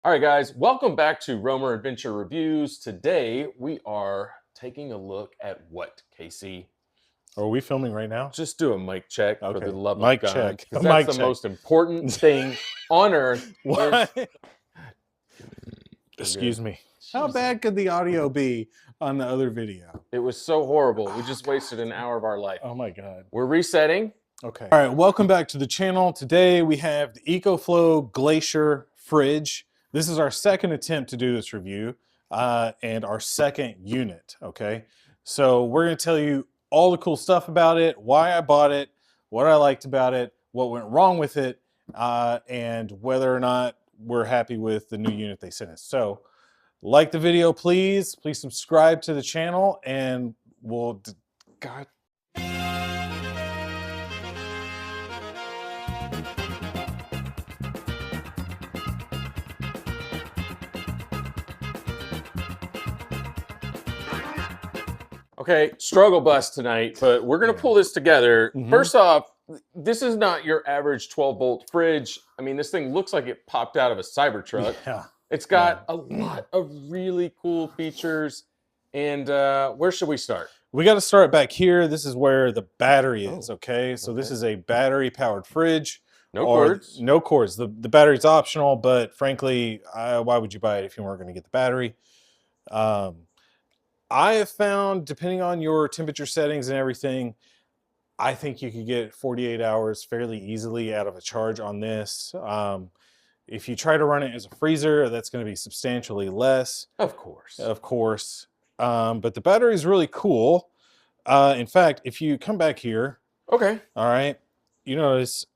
All right, guys, welcome back to Roamer Adventure Reviews. Today we are taking a look at what, Casey? Are we filming right now? Just do a mic check for the Okay. love of Mic God, check. because that's the most important thing on earth. What? We're Excuse good. me. How bad could the audio be on the other video? It was so horrible. We just wasted an hour of our life. Oh my God. We're resetting. Okay. All right, welcome back to the channel. Today we have the Ecoflow Glacier fridge. This is our second attempt to do this review and our second unit, okay? So we're gonna tell you all the cool stuff about it, why I bought it, what I liked about it, what went wrong with it, and whether or not we're happy with the new unit they sent us. So like the video, please subscribe to the channel, and we'll, God. Okay, struggle bus tonight, but we're going to pull this together. First off, this is not your average 12-volt fridge. I mean, this thing looks like it popped out of a Cybertruck. Yeah. It's got a lot of really cool features. And where should we start? We got to start back here. This is where the battery is, okay? So this is a battery-powered fridge. No cords. No cords. The battery's optional, but frankly, why would you buy it if you weren't going to get the battery? I have found, depending on your temperature settings and everything, I think you could get 48 hours fairly easily out of a charge on this. If you try to run it as a freezer, that's going to be substantially less. Of course. Of course. But the battery is really cool. In fact, if you come back here, okay, all right, you notice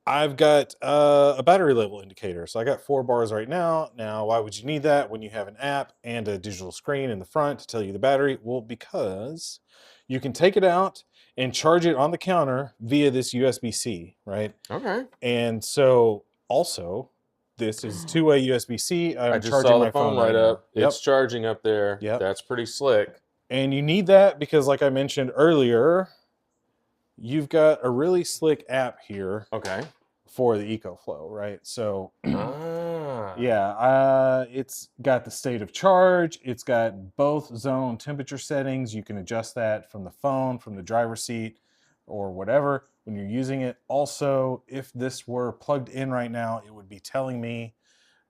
I've got a battery level indicator. So I got 4 bars right now. Now, why would you need that when you have an app and a digital screen in the front to tell you the battery? Well, because you can take it out and charge it on the counter via this USB-C, right? Okay. And so also, this is two-way USB-C. I just saw the phone light up. It's charging up there. Yep. That's pretty slick. And you need that because, like I mentioned earlier, you've got a really slick app here. Okay. For the Ecoflow, right? So, yeah, it's got the state of charge. It's got both zone temperature settings. You can adjust that from the phone, from the driver's seat, or whatever when you're using it. Also, if this were plugged in right now, it would be telling me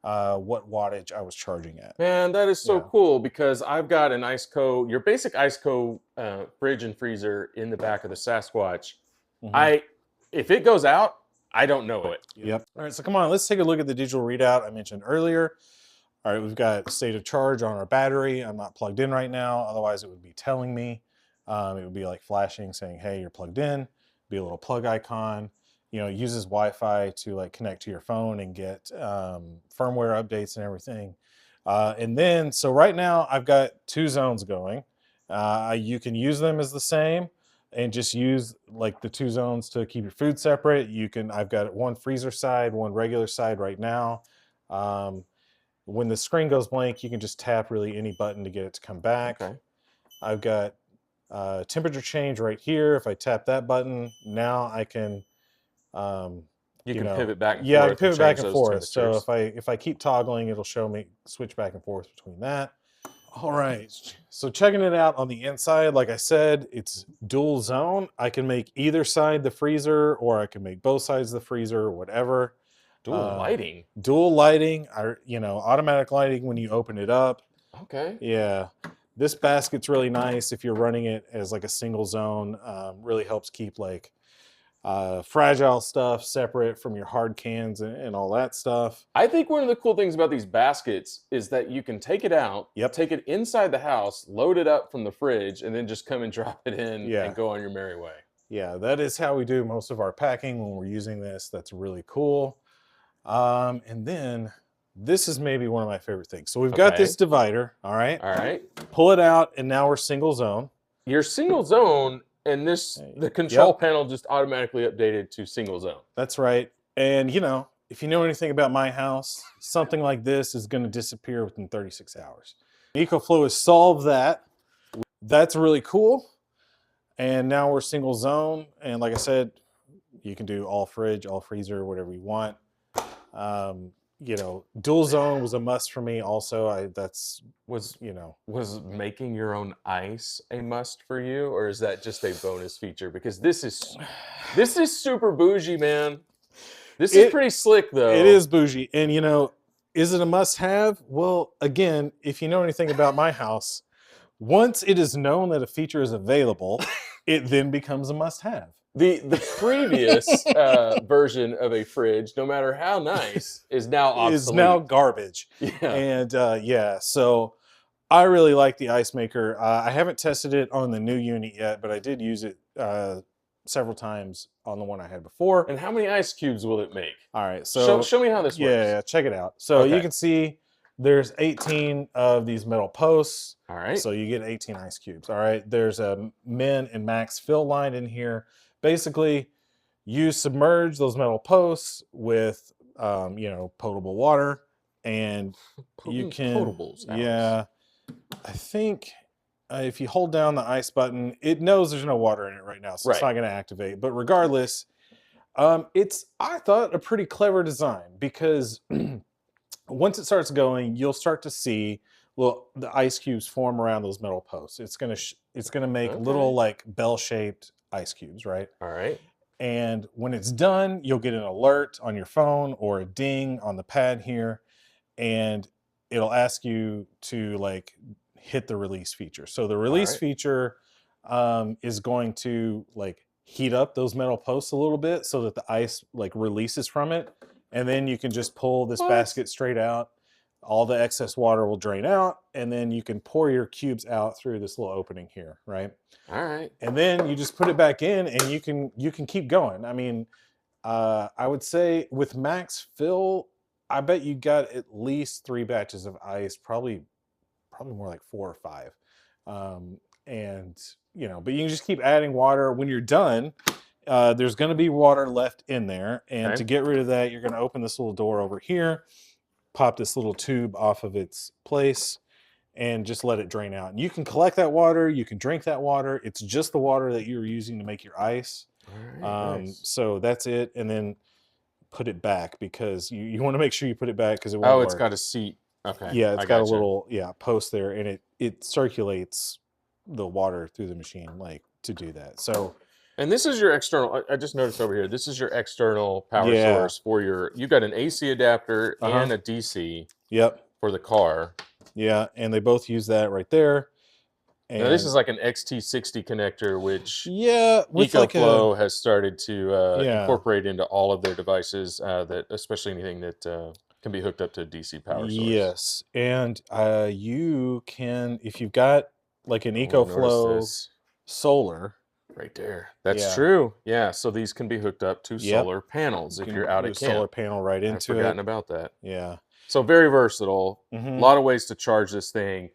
what wattage I was charging at. Man, that is so cool because I've got an IceCo, your basic IceCo fridge and freezer in the back of the Sasquatch. If it goes out, I don't know it. Yep. All right, so come on, let's take a look at the digital readout I mentioned earlier. All right, we've got state of charge on our battery. I'm not plugged in right now, otherwise it would be telling me. It would be like flashing saying, hey, you're plugged in, be a little plug icon. You know, it uses Wi-Fi to like connect to your phone and get firmware updates and everything. And then, so right now I've got 2 zones going. You can use them as the same and just use like the 2 zones to keep your food separate. You can, I've got one freezer side, one regular side right now. When the screen goes blank, you can just tap really any button to get it to come back. Okay. I've got temperature change right here. If I tap that button, now I can, you can pivot back and forth. Yeah, I can pivot back and forth. So if I keep toggling, it'll show me switch back and forth between that. All right, so checking it out on the inside, like I said, it's dual zone. I can make either side the freezer, or I can make both sides the freezer, or whatever. Dual lighting. Dual lighting, automatic lighting when you open it up. Okay. Yeah, this basket's really nice if you're running it as like a single zone. Really helps keep like fragile stuff separate from your hard cans and all that stuff. I think one of the cool things about these baskets is that you can take it out, take it inside the house, load it up from the fridge, and then just come and drop it in and go on your merry way. Yeah, that is how we do most of our packing when we're using this. That's really cool. And then this is maybe one of my favorite things. So we've got this divider, all right? All right. Pull it out, and now we're single zone. You're single zone. And the control panel just automatically updated to single zone. That's right. And you know, if you know anything about my house, something like this is going to disappear within 36 hours. Ecoflow has solved that. That's really cool. And now we're single zone. And like I said, you can do all fridge, all freezer, whatever you want. dual zone was a must for me. Also, that's Was you know, was making your own ice a must for you, or is that just a bonus feature? Because this is super bougie, man. This is it pretty slick, it though. is bougie, and is it a must have? Well, again, if you know anything about my house, once it is known that a feature is available, it then becomes a must have. The previous version of a fridge, no matter how nice, is now Is now obsolete. garbage. Yeah. And yeah, so I really like the ice maker. I haven't tested it on the new unit yet, but I did use it several times on the one I had before. And how many ice cubes will it make? All right, Show so show me how this works. yeah, check it out. So you Okay. can see there's 18 of these metal posts. All right. So you get 18 ice cubes. All right, there's a min and max fill line in here. Basically, you submerge those metal posts with potable water, and you can Potables, Alex. yeah, I think if you hold down the ice button, it knows there's no water in it right now, so it's Right. not going to activate. But regardless, it's, I thought, a pretty clever design, because once it starts going, you'll start to see the ice cubes form around those metal posts. It's gonna make little Okay. like bell-shaped ice cubes, right? All right. And when it's done, you'll get an alert on your phone or a ding on the pad here, and it'll ask you to like hit the release feature. So the release right. feature is going to like heat up those metal posts a little bit so that the ice like releases from it, and then you can just pull this What? basket straight out. All the excess water will drain out, and then you can pour your cubes out through this little opening here, right? All right. And then you just put it back in, and you can keep going. I mean, I would say with max fill, I bet you got at least 3 batches of ice, probably more like 4 or 5. And but you can just keep adding water. When you're done, there's going to be water left in there, and Okay. to get rid of that, you're going to open this little door over here, pop this little tube off of its place, and just let it drain out. And you can collect that water, you can drink that water. It's just the water that you're using to make your ice. All right. Nice. So that's it. And then put it back, because you want to make sure you put it back, because it won't Oh, work. it's got a seat. Okay. Yeah, it's I got a gotcha. little post there, and it circulates the water through the machine like to do that. So And this is your external. I just noticed over here. This is your external power Yeah. source for your. You got an AC adapter Uh-huh. and a DC yep, for the car. yeah, and they both use that right there. And Now this is like an XT60 connector, which yeah, with like Ecoflow has started to Yeah. incorporate into all of their devices. That especially anything that can be hooked up to a DC power source. Yes, and you can, if you've got like an Oh, notice Ecoflow this solar. right there. That's Yeah. true. Yeah. So these can be hooked up to Yep. solar panels if You you're can out do at a solar camp. panel right I've into forgotten it. about that. Yeah. So very versatile. Mhm. A lot of ways to charge this thing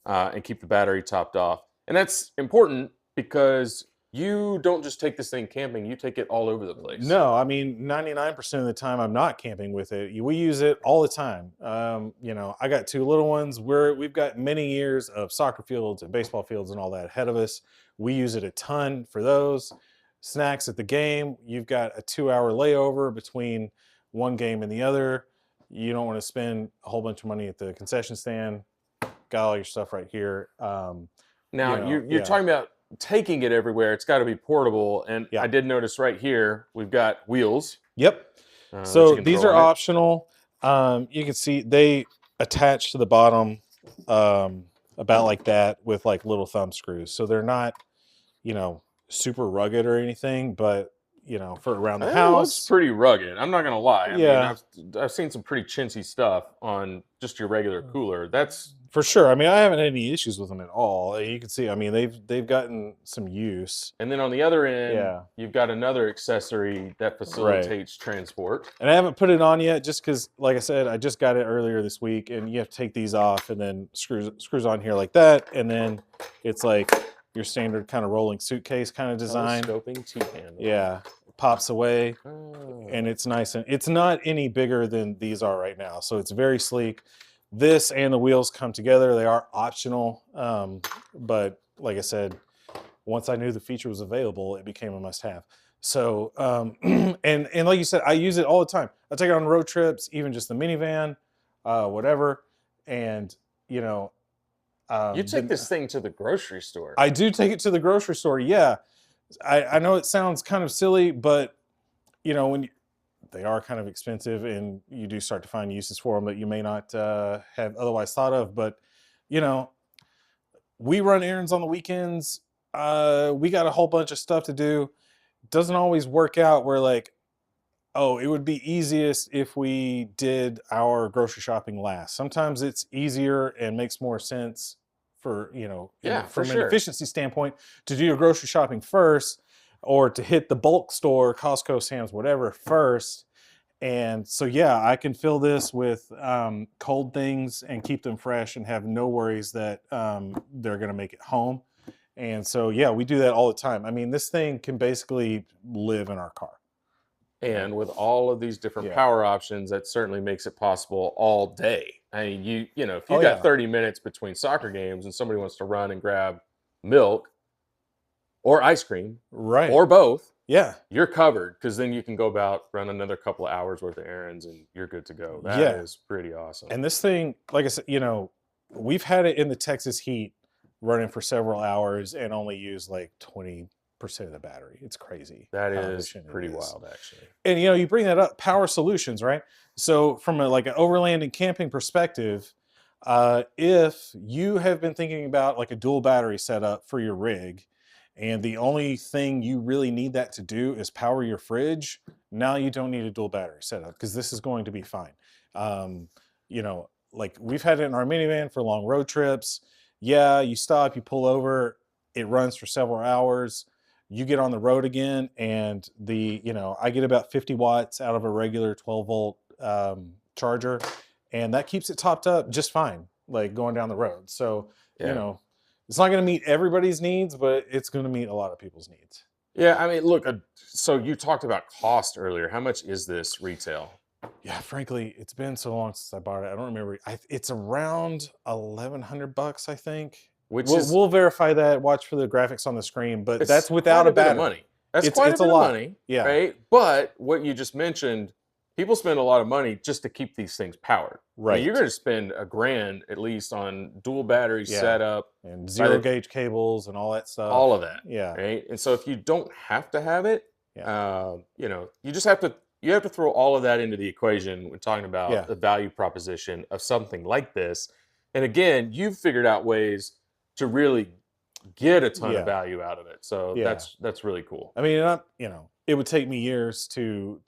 and keep the battery topped off. And that's important because you don't just take this thing camping, you take it all over the place. No, I mean 99% of the time I'm not camping with it. We use it all the time. I got 2 little ones. We've got many years of soccer fields and baseball fields and all that ahead of us. We use it a ton for those. Snacks at the game. You've got a 2-hour layover between one game and the other. You don't want to spend a whole bunch of money at the concession stand. Got all your stuff right here. Now, you're talking about taking it everywhere. It's got to be portable. And Yeah. I did notice right here, we've got wheels. Yep. that So you can these throw are on it. optional. You can see they attach to the bottom about like that with like little thumb screws. So they're not, super rugged or anything, but for around the It house. looks pretty rugged. I'm not gonna lie. I Yeah. mean, I've seen some pretty chintzy stuff on just your regular cooler. That's For sure. I mean, I haven't had any issues with them at all. You can see, I mean, they've gotten some use. and then on the other end, Yeah. you've got another accessory that facilitates transport. And I haven't put it on yet just because, like I said, I just got it earlier this week, and you have to take these off and then screws on here like that. And then it's like your standard kind of rolling suitcase kind of design. Telescoping T-handle. Yeah. It pops away, Oh. and it's nice. And it's not any bigger than these are right now. So it's very sleek. This and the wheels come together. They are optional. But like I said, once I knew the feature was available, it became a must have. So, and like you said, I use it all the time. I take it on road trips, even just the minivan, whatever. And, you know, You take this thing to the grocery store. I do take it to the grocery store. Yeah. I know it sounds kind of silly, but, you know, they are kind of expensive and you do start to find uses for them that you may not have otherwise thought of. But, you know, we run errands on the weekends. We got a whole bunch of stuff to do. Doesn't always work out. We're like, oh, it would be easiest if we did our grocery shopping last. Sometimes it's easier and makes more sense for, you know, Yeah, for from an sure. efficiency standpoint to do your grocery shopping first or to hit the bulk store, Costco, Sam's, whatever first. And so, yeah, I can fill this with cold things and keep them fresh and have no worries that they're going to make it home. And so, yeah, we do that all the time. I mean, this thing can basically live in our car. And with all of these different Yeah. power options, that certainly makes it possible all day. I mean, you know, if you Oh, got yeah. 30 minutes between soccer games and somebody wants to run and grab milk or ice cream Right. or both, Yeah. you're covered because then you can go about run another couple of hours worth of errands and you're good to go. That Yeah. is pretty awesome. And this thing, like I said, you know, we've had it in the Texas heat running for several hours and only use like 20% of the battery. It's crazy. That how is efficient it pretty is. wild, actually. And you know, you bring that up, power solutions, right? So from like an overland and camping perspective, if you have been thinking about like a dual battery setup for your rig, and the only thing you really need that to do is power your fridge, now you don't need a dual battery setup because this is going to be fine. You know, like we've had it in our minivan for long road trips. Yeah, you stop, you pull over, it runs for several hours. You get on the road again, and you know, I get about 50 watts out of a regular 12-volt charger, and that keeps it topped up just fine, like going down the road. So, Yeah. you know, it's not going to meet everybody's needs, but it's going to meet a lot of people's needs. Yeah, I mean, look, so you talked about cost earlier. How much is this retail? Yeah, frankly, it's been so long since I bought it. I don't remember. It's around $1,100, I think. We'll verify that. Watch for the graphics on the screen, but that's without quite a battery. bit of money. That's It's quite it's a a bit of lot. money, Yeah. right? But what you just mentioned, people spend a lot of money just to keep these things powered. I mean, Right. you're going to spend $1,000 at least on dual battery Yeah. setup And zero gauge cables and all that stuff. all of that. Yeah. Right. And so if you don't have to have it, Yeah. you know, you just have to throw all of that into the equation when talking about Yeah. the value proposition of something like this. And again, you've figured out ways to really get a ton Yeah. of value out of it. So Yeah. that's really cool. I mean, you know, it would take me years to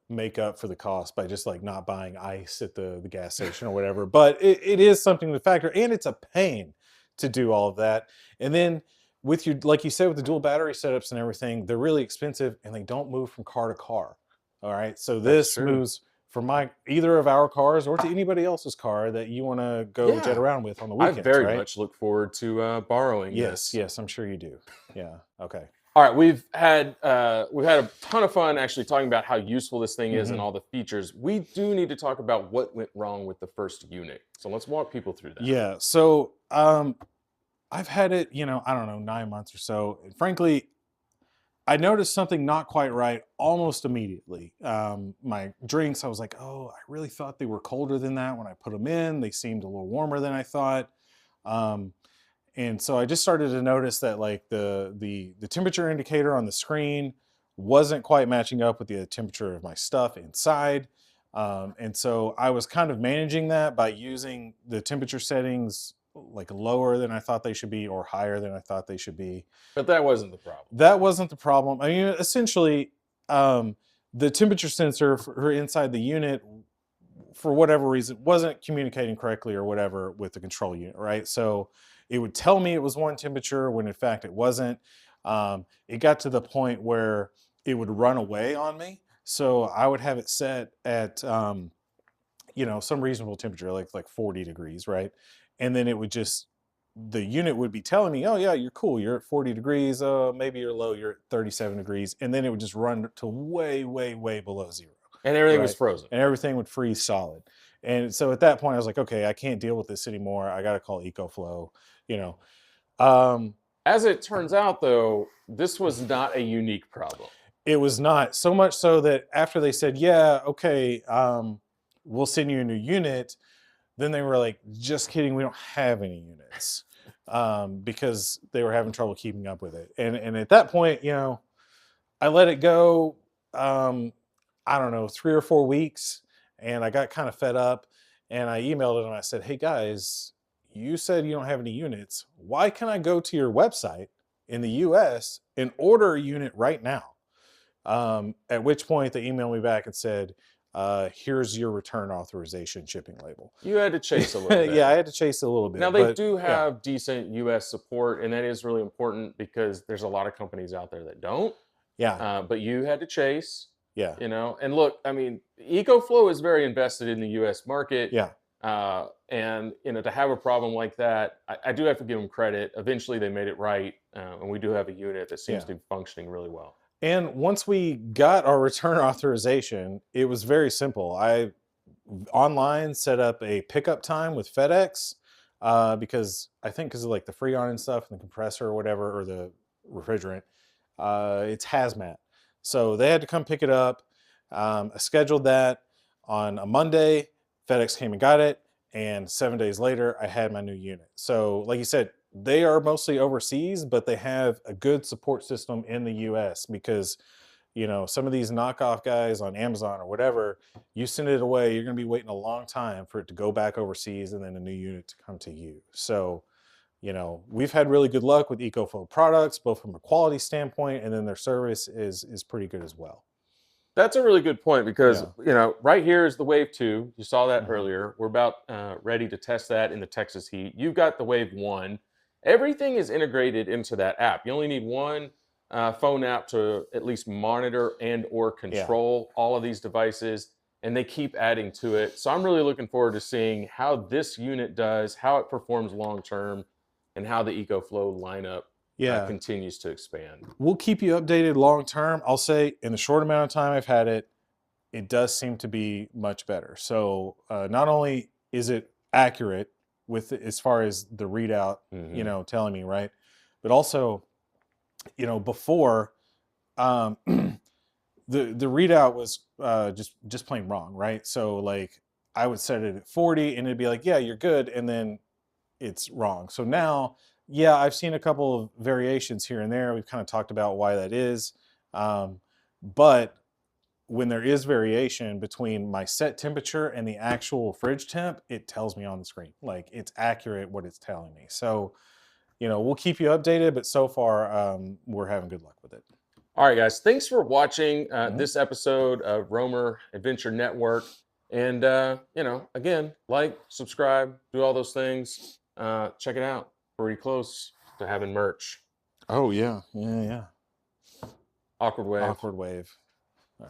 make up for the cost by just like not buying ice at the gas station or whatever. But it is something to factor, and it's a pain to do all of that. And then with your, like you said, with the dual battery setups and everything, they're really expensive and they don't move from car to car. All right, so this true. moves from either of our cars or to anybody else's car that you want to go jet Yeah. around with on the I weekends. very right? much look forward to borrowing Yes, this. yes, I'm sure you do. Yeah. Okay. All right, we've had a ton of fun actually talking about how useful this thing is and Mhm. all the features. We do need to talk about what went wrong with the first unit. So let's walk people through that. Yeah. So I've had it, you know, I don't know, 9 months or so. And frankly, I noticed something not quite right almost immediately. My drinks, I was like, oh, I really thought they were colder than that when I put them in. They seemed a little warmer than I thought. And so I just started to notice that like the temperature indicator on the screen wasn't quite matching up with the temperature of my stuff inside. And so I was kind of managing that by using the temperature settings like lower than I thought they should be or higher than I thought they should be. But that wasn't the problem. That wasn't the problem. I mean, essentially, the temperature sensor for inside the unit, for whatever reason, wasn't communicating correctly or whatever with the control unit, right? So it would tell me it was one temperature when in fact it wasn't. It got to the point where it would run away on me. So I would have it set at, you know, some reasonable temperature, like 40 degrees, right? And then it would just, the unit would be telling me, oh yeah, you're cool. You're at 40 degrees. Maybe you're low. You're at 37 degrees. And then it would just run to way, way, way below zero. And everything was Right. frozen. And everything would freeze solid. And so at that point, I was like, okay, I can't deal with this anymore. I got to call Ecoflow, you know. As it turns out, though, this was not a unique problem. it was not so much so that after they said, yeah, okay, we'll send you a new unit, then they were like, just kidding, we don't have any units, because they were having trouble keeping up with it. And at that point, I let it go. I don't know, 3 or 4 weeks, and I got kind of fed up, and I emailed it and I said, hey guys, you said you don't have any units. Why can I go to your website in the US and order a unit right now? At which point they emailed me back and said, here's your return authorization shipping label. You had to chase a little bit. Yeah, I had to chase a little bit. Now they do have decent US support, and that is really important because there's a lot of companies out there that don't. Yeah. But you had to chase. Yeah. And look, I mean, Ecoflow is very invested in the US market. Yeah. And to have a problem like that, I do have to give them credit. Eventually they made it right. And we do have a unit that seems to be functioning really well. And once we got our return authorization, it was very simple. I online set up a pickup time with FedEx, because I think because of like the Freon and stuff and the compressor or whatever, or the refrigerant, it's hazmat. So they had to come pick it up. I scheduled that on a Monday. FedEx came and got it, and 7 days later, I had my new unit. So, like you said, they are mostly overseas, but they have a good support system in the US because, some of these knockoff guys on Amazon or whatever, you send it away, you're going to be waiting a long time for it to go back overseas and then a new unit to come to you. So, we've had really good luck with Ecoflow products, both from a quality standpoint, and then their service is pretty good as well. That's a really good point because, right here is the Wave 2. You saw that earlier. We're about ready to test that in the Texas heat. You've got the Wave 1. Everything is integrated into that app. You only need one phone app to at least monitor and or control all of these devices, and they keep adding to it. So I'm really looking forward to seeing how this unit does, how it performs long-term, and how the Ecoflow lineup continues to expand. We'll keep you updated long-term. I'll say in the short amount of time I've had it, it does seem to be much better. So not only is it accurate with as far as the readout, telling me, right, but also, before, the readout was just plain wrong, right? So like I would set it at 40 and it'd be like, yeah, you're good, and then it's wrong. So now, yeah, I've seen a couple of variations here and there. We've kind of talked about why that is, but when there is variation between my set temperature and the actual fridge temp, it tells me on the screen. Like, it's accurate what it's telling me. So, we'll keep you updated, but so far, we're having good luck with it. All right, guys. Thanks for watching this episode of Roamer Adventure Network. And, again, like, subscribe, do all those things. Check it out. Pretty close to having merch. Oh, yeah. Yeah. Awkward Wave. Awkward Wave.